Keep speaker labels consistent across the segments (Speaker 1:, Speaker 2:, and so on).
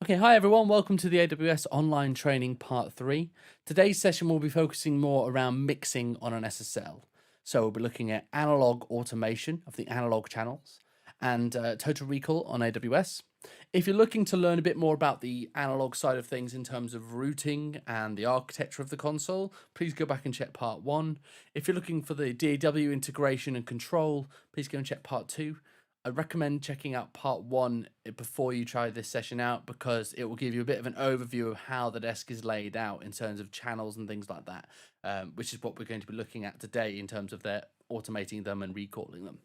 Speaker 1: Okay, hi everyone, welcome to the AWS Online Training Part 3. Today's session will be focusing more around mixing on an SSL. So we'll be looking at analog automation of the analog channels and total recall on AWS. If you're looking to learn a bit more about the analog side of things in terms of routing and the architecture of the console, please go back and check Part 1. If you're looking for the DAW integration and control, please go and check Part 2. I recommend checking out Part 1 before you try this session out because it will give you a bit of an overview of how the desk is laid out in terms of channels and things like that, which is what we're going to be looking at today in terms of their automating them and recalling them.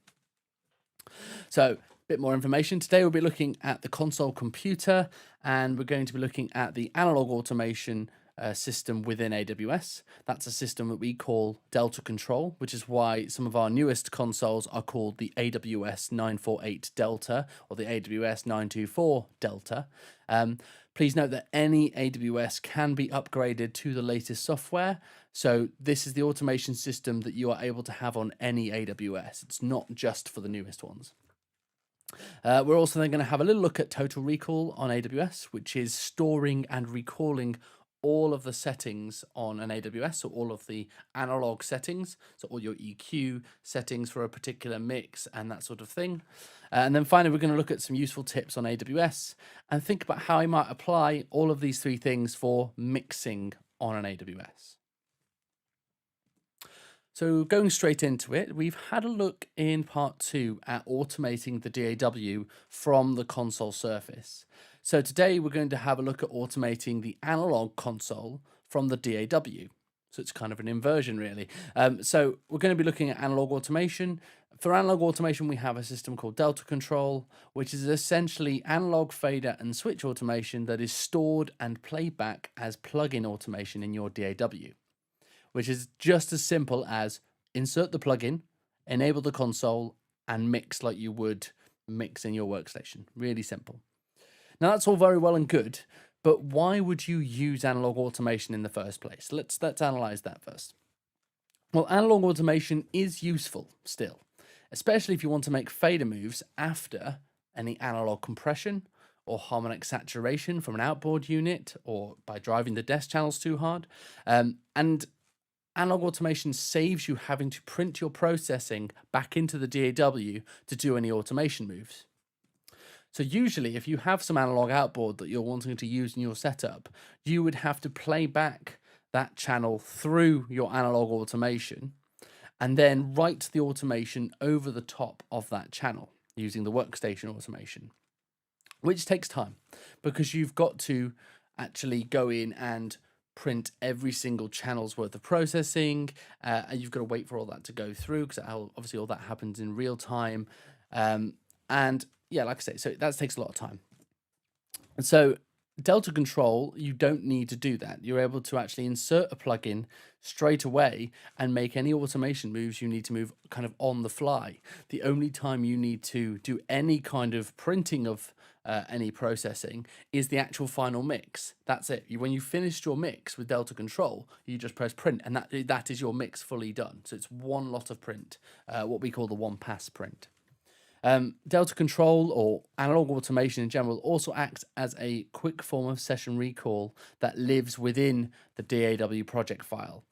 Speaker 1: So a bit more information. Today we'll be looking at the console computer and we're going to be looking at the analog automation system within AWS. That's a system that we call Delta Control, which is why some of our newest consoles are called the AWS 948 Delta or the AWS 924 Delta. Please note that any AWS can be upgraded to the latest software. So this is the automation system that you are able to have on any AWS. It's not just for the newest ones. We're also then going to have a little look at Total Recall on AWS, which is storing and recalling all of the settings on an AWS, so all of the analog settings, so all your EQ settings for a particular mix and that sort of thing. And then finally, we're going to look at some useful tips on AWS and think about how I might apply all of these three things for mixing on an AWS. So going straight into it, we've had a look in Part 2 at automating the DAW from the console surface. So today we're going to have a look at automating the analog console from the DAW. So it's kind of an inversion really. So we're going to be looking at analog automation. For analog automation, we have a system called Delta Control, which is essentially analog fader and switch automation that is stored and played back as plugin automation in your DAW, which is just as simple as insert the plugin, enable the console, and mix like you would mix in your workstation. Really simple. Now that's all very well and good, but why would you use analog automation in the first place? Let's analyze that first. Well, analog automation is useful still, especially if you want to make fader moves after any analog compression or harmonic saturation from an outboard unit or by driving the desk channels too hard. And analog automation saves you having to print your processing back into the DAW to do any automation moves. So usually if you have some analog outboard that you're wanting to use in your setup, you would have to play back that channel through your analog automation and then write the automation over the top of that channel using the workstation automation, which takes time because you've got to actually go in and print every single channel's worth of processing, and you've got to wait for all that to go through because obviously all that happens in real time. And yeah, like I say, so that takes a lot of time. And so Delta Control, you don't need to do that. You're able to actually insert a plugin straight away and make any automation moves you need to move kind of on the fly. The only time you need to do any kind of printing of any processing is the actual final mix. That's it. When you finished your mix with Delta Control, you just press print and that is your mix fully done. So it's one lot of print, what we call the one pass print. Delta Control or analog automation in general also acts as a quick form of session recall that lives within the DAW project file.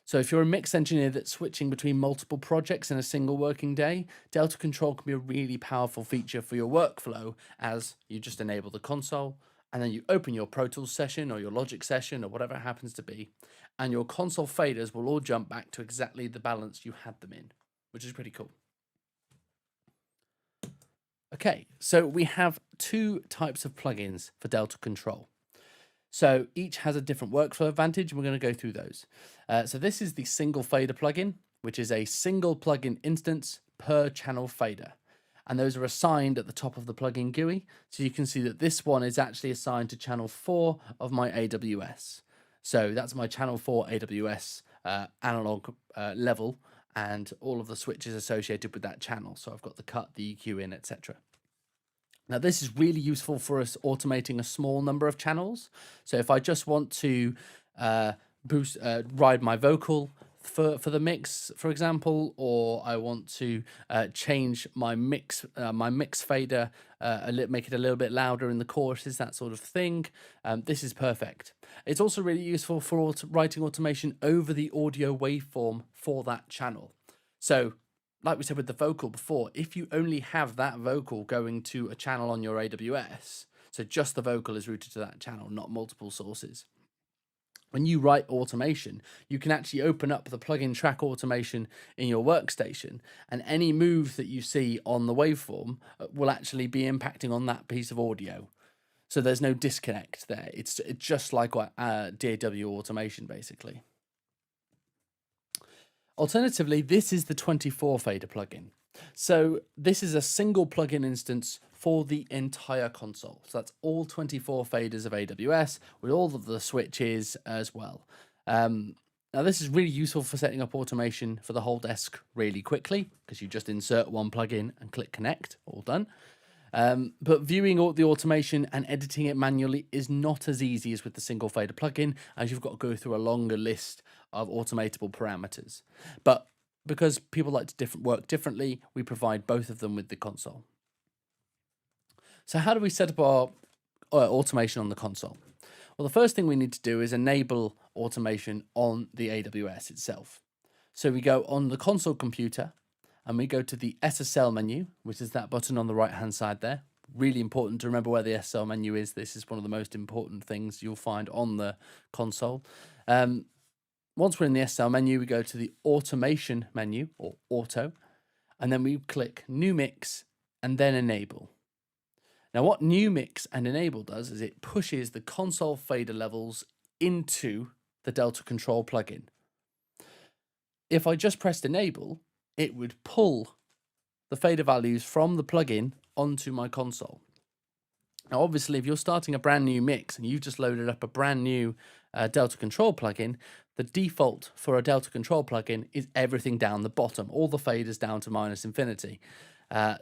Speaker 1: So if you're a mix engineer that's switching between multiple projects in a single working day, Delta Control can be a really powerful feature for your workflow as you just enable the console and then you open your Pro Tools session or your Logic session or whatever it happens to be, and your console faders will all jump back to exactly the balance you had them in, which is pretty cool. Okay, so we have two types of plugins for Delta Control. So each has a different workflow advantage, and we're going to go through those. So this is the single fader plugin, which is a single plugin instance per channel fader. And those are assigned at the top of the plugin GUI. So you can see that this one is actually assigned to channel 4 of my AWS. So that's my channel 4 AWS analog level, and all of the switches associated with that channel. So I've got the cut, the EQ in, etc. Now this is really useful for us automating a small number of channels. So if I just want to ride my vocal for the mix, for example, or I want to change my mix fader, make it a little bit louder in the choruses, that sort of thing. This is perfect. It's also really useful for writing automation over the audio waveform for that channel. So, like we said with the vocal before, if you only have that vocal going to a channel on your AWS, so just the vocal is routed to that channel, not multiple sources. When you write automation, you can actually open up the plugin track automation in your workstation, and any move that you see on the waveform will actually be impacting on that piece of audio. So there's no disconnect there. It's just like DAW automation, basically. Alternatively, this is the 24 fader plugin. So this is a single plugin instance for the entire console. So that's all 24 faders of AWS with all of the switches as well. Now this is really useful for setting up automation for the whole desk really quickly, because you just insert one plugin and click connect, all done. But viewing all the automation and editing it manually is not as easy as with the single fader plugin, as you've got to go through a longer list of automatable parameters. But because people like to work differently, we provide both of them with the console. So how do we set up our automation on the console? Well, the first thing we need to do is enable automation on the AWS itself. So we go on the console computer and we go to the SSL menu, which is that button on the right-hand side there. Really important to remember where the SSL menu is. This is one of the most important things you'll find on the console. Once we're in the SSL menu, we go to the automation menu, or auto, and then we click new mix and then enable. Now what new mix and enable does is it pushes the console fader levels into the Delta Control plugin. If I just pressed enable, it would pull the fader values from the plugin onto my console. Now, obviously, if you're starting a brand new mix and you've just loaded up a brand new Delta Control plugin, the default for a Delta Control plugin is everything down the bottom, all the faders down to -infinity.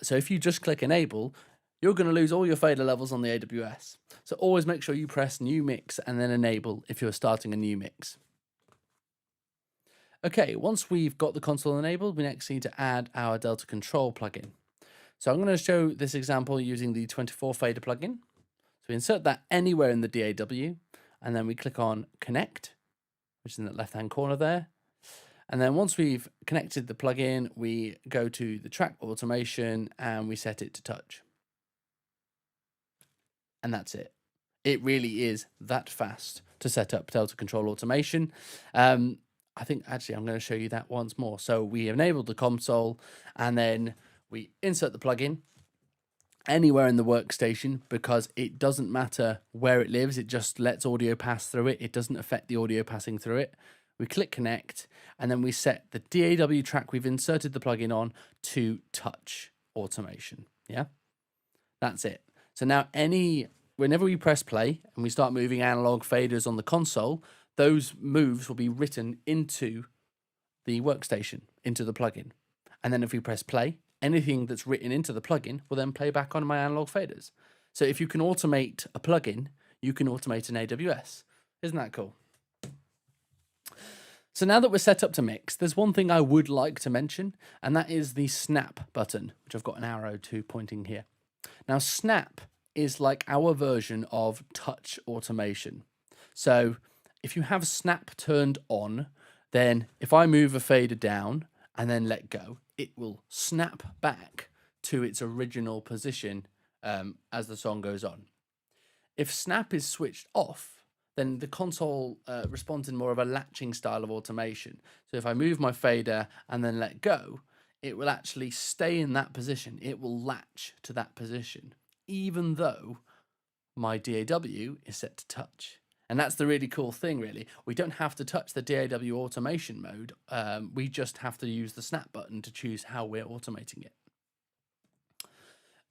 Speaker 1: So if you just click enable, you're going to lose all your fader levels on the AWS. So always make sure you press new mix and then enable if you're starting a new mix. Okay, once we've got the console enabled, we next need to add our Delta Control plugin. So I'm going to show this example using the 24 fader plugin. So we insert that anywhere in the DAW, and then we click on connect, which is in the left-hand corner there. And then once we've connected the plugin, we go to the track automation and we set it to touch. And that's it. It really is that fast to set up Delta Control automation. I think actually I'm going to show you that once more. So we enabled the console and then we insert the plugin anywhere in the workstation, because it doesn't matter where it lives. It just lets audio pass through it. It doesn't affect the audio passing through it. We click connect and then we set the DAW track we've inserted the plugin on to touch automation. Yeah, that's it. So now whenever we press play and we start moving analog faders on the console, those moves will be written into the workstation, into the plugin. And then if we press play, anything that's written into the plugin will then play back on my analog faders. So if you can automate a plugin, you can automate an AWS. Isn't that cool? So now that we're set up to mix, there's one thing I would like to mention, and that is the snap button, which I've got an arrow to pointing here. Now, snap is like our version of touch automation. So if you have snap turned on, then if I move a fader down and then let go, it will snap back to its original position as the song goes on. If snap is switched off, then the console responds in more of a latching style of automation. So if I move my fader and then let go, it will actually stay in that position. It will latch to that position, even though my DAW is set to touch. And that's the really cool thing, really. We don't have to touch the DAW automation mode. We just have to use the snap button to choose how we're automating it.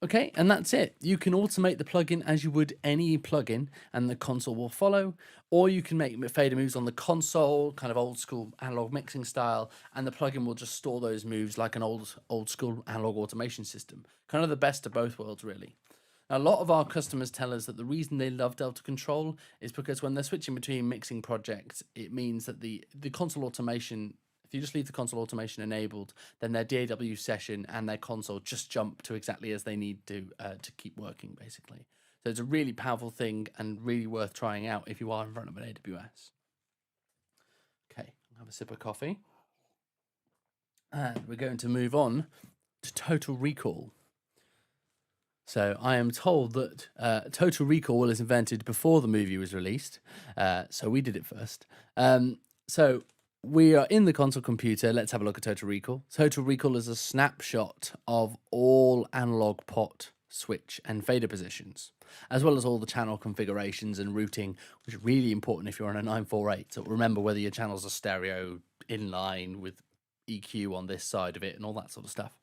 Speaker 1: Okay, and that's it. You can automate the plugin as you would any plugin, and the console will follow. Or you can make fader moves on the console, kind of old school analog mixing style, and the plugin will just store those moves like an old school analog automation system. Kind of the best of both worlds, really. A lot of our customers tell us that the reason they love Delta Control is because when they're switching between mixing projects, it means that the console automation If you just leave the console automation enabled, then their DAW session and their console just jump to exactly as they need to keep working, basically. So it's a really powerful thing and really worth trying out if you are in front of an AWS. Okay, I'll have a sip of coffee. And we're going to move on to Total Recall. So I am told that Total Recall was invented before the movie was released. So we did it first. So we are in the console computer. Let's have a look at Total Recall. Total Recall is a snapshot of all analog pot, switch, and fader positions, as well as all the channel configurations and routing, which is really important if you're on a 948. So remember whether your channels are stereo, inline with EQ on this side of it, and all that sort of stuff.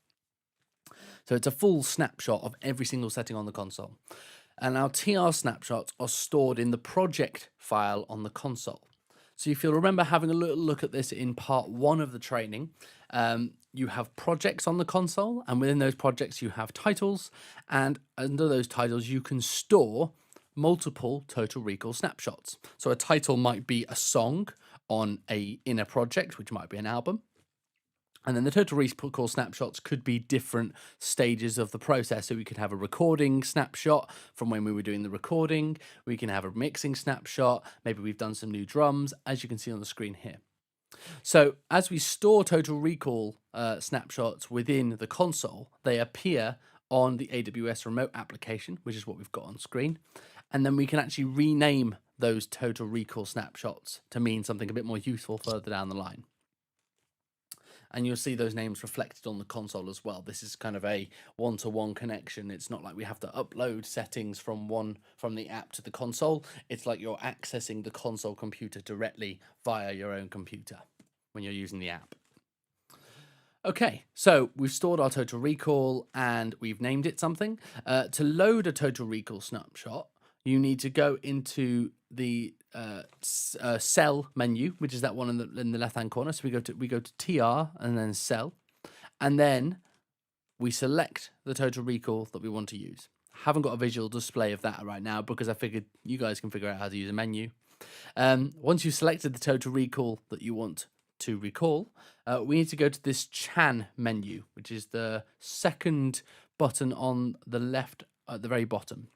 Speaker 1: So it's a full snapshot of every single setting on the console. And our TR snapshots are stored in the project file on the console. So if you'll remember having a little look at this in part 1 of the training, you have projects on the console, and within those projects you have titles, and under those titles you can store multiple Total Recall snapshots. So a title might be a song in a project, which might be an album. And then the Total Recall snapshots could be different stages of the process. So we could have a recording snapshot from when we were doing the recording. We can have a mixing snapshot. Maybe we've done some new drums, as you can see on the screen here. So as we store Total Recall snapshots within the console, they appear on the AWS remote application, which is what we've got on screen. And then we can actually rename those Total Recall snapshots to mean something a bit more useful further down the line. And you'll see those names reflected on the console as well. This is kind of a one-to-one connection. It's not like we have to upload settings from the app to the console. It's like you're accessing the console computer directly via your own computer when you're using the app. Okay, so we've stored our Total Recall and we've named it something. To load a Total Recall snapshot, you need to go into the cell menu, which is that one in the left hand corner. So we go to TR and then cell, and then we select the Total Recall that we want to use. Haven't got a visual display of that right now because I figured you guys can figure out how to use a menu. Once you've selected the Total Recall that you want to recall, we need to go to this Chan menu, which is the second button on the left at the very bottom.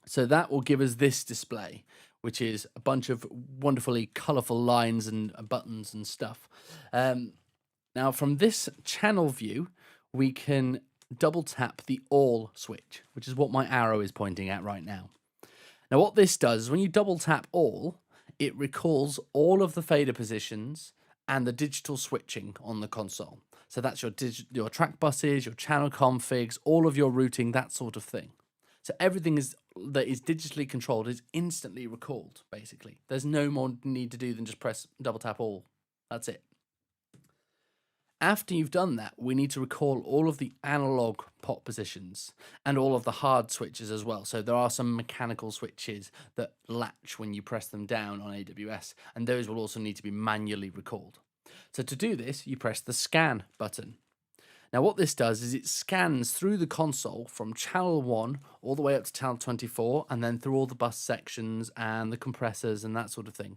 Speaker 1: So that will give us this display, which is a bunch of wonderfully colourful lines and buttons and stuff. Now, from this channel view, we can double tap the All switch, which is what my arrow is pointing at right now. Now, what this does is when you double tap All, it recalls all of the fader positions and the digital switching on the console. So that's your track buses, your channel configs, all of your routing, that sort of thing. So everything that is digitally controlled is instantly recalled, basically. There's no more need to do than just press double tap All. That's it. After you've done that, we need to recall all of the analog pot positions and all of the hard switches as well. So there are some mechanical switches that latch when you press them down on AWS, and those will also need to be manually recalled. So to do this, you press the scan button. Now what this does is it scans through the console from channel 1 all the way up to channel 24 and then through all the bus sections and the compressors and that sort of thing.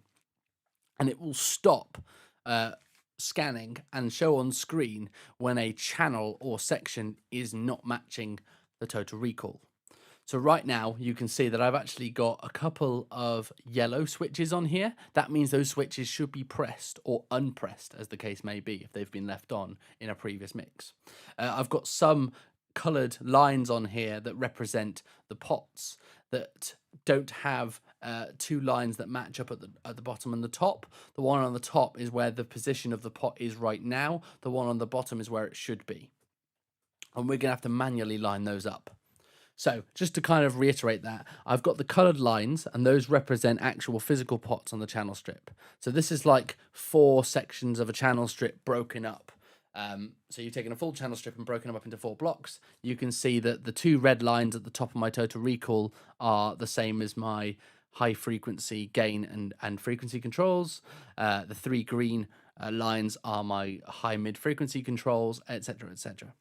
Speaker 1: And it will stop scanning and show on screen when a channel or section is not matching the Total Recall. So right now you can see that I've actually got a couple of yellow switches on here. That means those switches should be pressed or unpressed, as the case may be, if they've been left on in a previous mix. I've got some coloured lines on here that represent the pots that don't have two lines that match up at the bottom and the top. The one on the top is where the position of the pot is right now. The one on the bottom is where it should be. And we're going to have to manually line those up. So just to kind of reiterate that, I've got the coloured lines and those represent actual physical pots on the channel strip. So this is like 4 sections of a channel strip broken up. So you've taken a full channel strip and broken them up into 4 blocks. You can see that the 2 red lines at the top of my Total Recall are the same as my high frequency gain and frequency controls. The 3 green lines are my high mid frequency controls, etc., etc.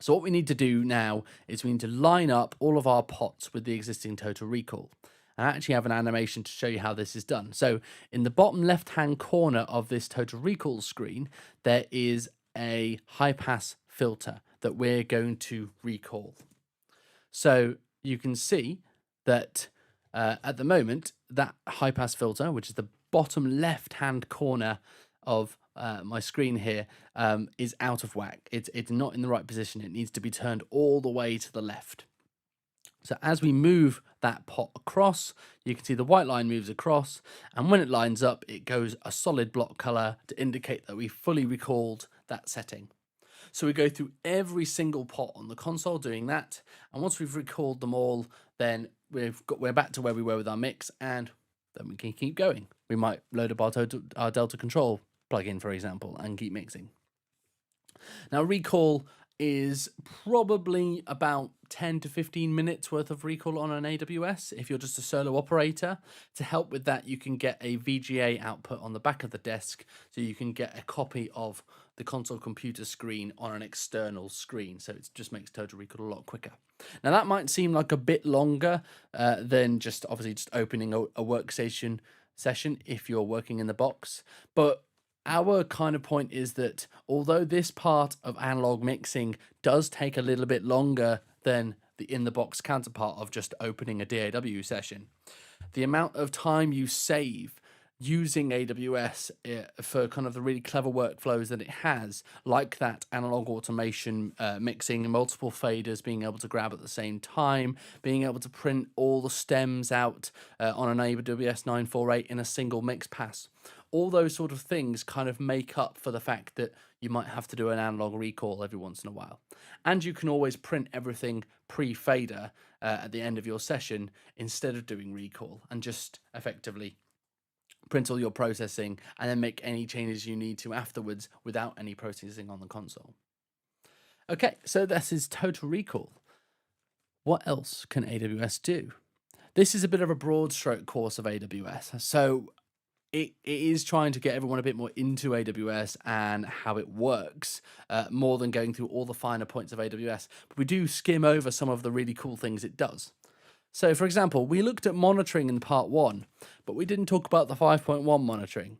Speaker 1: So what we need to do now is we need to line up all of our pots with the existing Total Recall. And I actually have an animation to show you how this is done. So in the bottom left-hand corner of this total recall screen, there is a high pass filter that we're going to recall. So you can see that at the moment, that high pass filter, which is the bottom left-hand corner of my screen here, is out of whack. It's not in the right position. It needs to be turned all the way to the left. So as we move that pot across, you can see the white line moves across, and when it lines up, it goes a solid block color to indicate that we fully recalled that setting. So we go through every single pot on the console doing that, and once we've recalled them all, then we're back to where we were with our mix, and then we can keep going. We might load up our Delta Control plugin, for example, and keep mixing. Now, recall is probably about 10 to 15 minutes worth of recall on an AWS if you're just a solo operator. To help with that, you can get a VGA output on the back of the desk, so you can get a copy of the console computer screen on an external screen, so it just makes total recall a lot quicker. Now, that might seem like a bit longer than just opening a workstation session if you're working in the box, but our kind of point is that although this part of analog mixing does take a little bit longer than the in-the-box counterpart of just opening a DAW session, the amount of time you save using AWS for kind of the really clever workflows that it has, like that analog automation, mixing multiple faders, being able to grab at the same time, being able to print all the stems out on an AWS 948 in a single mix pass. All those sort of things kind of make up for the fact that you might have to do an analog recall every once in a while. And you can always print everything pre-fader at the end of your session instead of doing recall, and just effectively print all your processing and then make any changes you need to afterwards without any processing on the console. Okay, so this is total recall. What else can AWS do? This is a bit of a broad stroke course of AWS. So it is trying to get everyone a bit more into AWS and how it works, more than going through all the finer points of AWS. But we do skim over some of the really cool things it does. So, for example, we looked at monitoring in part 1, but we didn't talk about the 5.1 monitoring.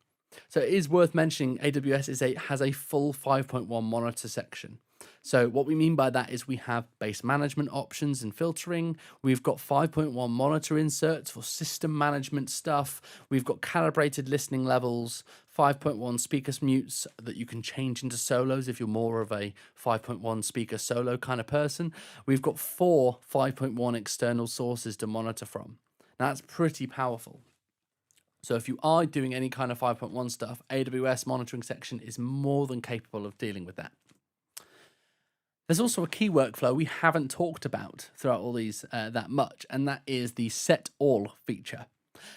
Speaker 1: So it is worth mentioning AWS has a full 5.1 monitor section. So what we mean by that is we have base management options and filtering. We've got 5.1 monitor inserts for system management stuff. We've got calibrated listening levels, 5.1 speaker mutes that you can change into solos if you're more of a 5.1 speaker solo kind of person. We've got 4 5.1 external sources to monitor from. Now, that's pretty powerful. So if you are doing any kind of 5.1 stuff, AWS monitoring section is more than capable of dealing with that. There's also a key workflow we haven't talked about throughout all these that much, and that is the set all feature.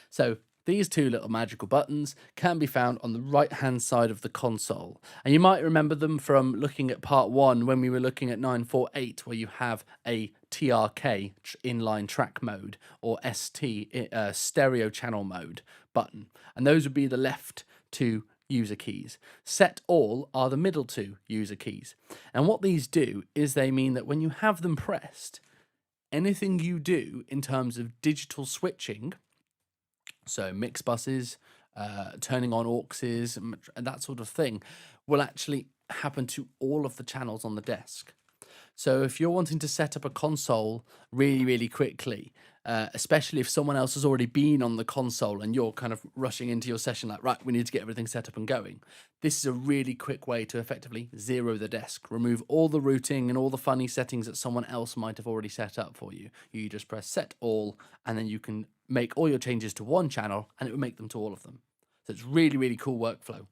Speaker 1: So these two little magical buttons can be found on the right-hand side of the console. And you might remember them from looking at part 1 when we were looking at 948, where you have a TRK, inline track mode, or ST, stereo channel mode button. And those would be the left two user keys. Set all are the middle two user keys. And what these do is they mean that when you have them pressed, anything you do in terms of digital switching, so mix buses, turning on auxes, and that sort of thing, will actually happen to all of the channels on the desk. So if you're wanting to set up a console really, really quickly, especially if someone else has already been on the console and you're kind of rushing into your session like, right, we need to get everything set up and going, this is a really quick way to effectively zero the desk, remove all the routing and all the funny settings that someone else might have already set up for you. You just press set all, and then you can make all your changes to one channel and it will make them to all of them. So it's really, really cool workflow.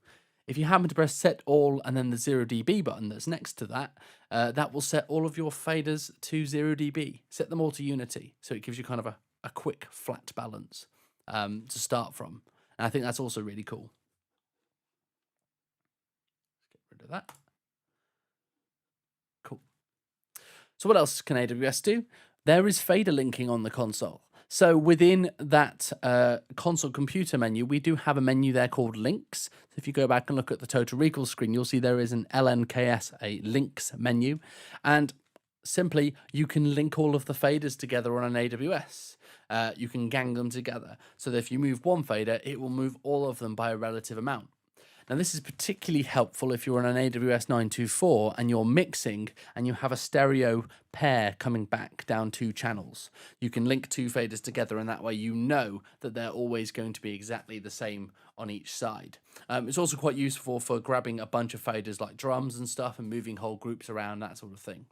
Speaker 1: If you happen to press set all and then the 0 dB button that's next to that, that will set all of your faders to 0 dB. Set them all to unity, so it gives you kind of a quick flat balance to start from. And I think that's also really cool. Let's get rid of that. Cool. So what else can AWS do? There is fader linking on the console. So within that console computer menu, we do have a menu there called links. So if you go back and look at the total recall screen, you'll see there is an LNKS, a links menu. And simply, you can link all of the faders together on an AWS. you can gang them together. So that if you move one fader, it will move all of them by a relative amount. Now, this is particularly helpful if you're on an AWS 924 and you're mixing and you have a stereo pair coming back down two channels. You can link two faders together, and that way you know that they're always going to be exactly the same on each side. It's also quite useful for grabbing a bunch of faders like drums and stuff and moving whole groups around, that sort of thing.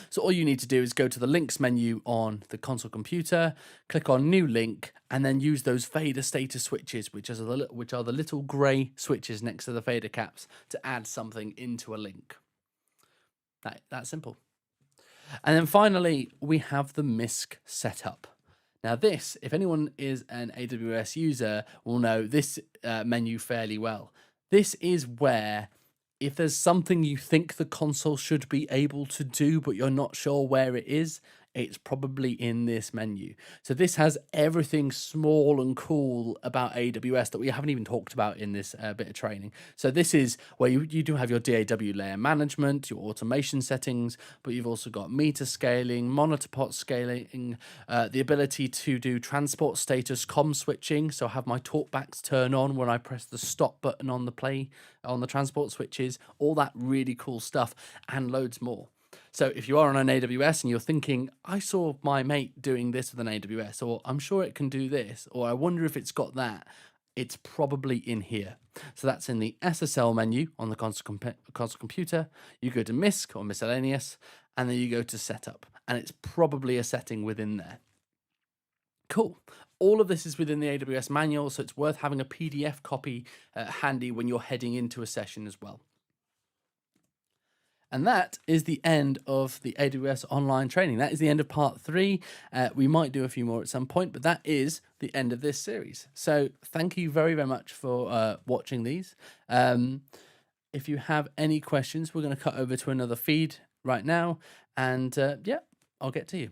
Speaker 1: So all you need to do is go to the links menu on the console computer, click on new link, and then use those fader status switches, which are the little grey switches next to the fader caps, to add something into a link. That's simple. And then finally, we have the MISC setup. Now this, if anyone is an AWS user, will know this menu fairly well. This is where, if there's something you think the console should be able to do, but you're not sure where it is, it's probably in this menu. So this has everything small and cool about AWS that we haven't even talked about in this bit of training. So this is where you do have your DAW layer management, your automation settings, but you've also got meter scaling, monitor pot scaling, the ability to do transport status COM switching. So have my talkbacks turn on when I press the stop button on the transport switches, all that really cool stuff, and loads more. So if you are on an AWS and you're thinking, I saw my mate doing this with an AWS, or I'm sure it can do this, or I wonder if it's got that, it's probably in here. So that's in the SSL menu on the console computer. You go to MISC or miscellaneous, and then you go to setup, and it's probably a setting within there. Cool. All of this is within the AWS manual, so it's worth having a PDF copy handy when you're heading into a session as well. And that is the end of the AWS online training. That is the end of part 3. We might do a few more at some point, but that is the end of this series. So thank you very, very much for watching these. If you have any questions, we're going to cut over to another feed right now. And yeah, I'll get to you.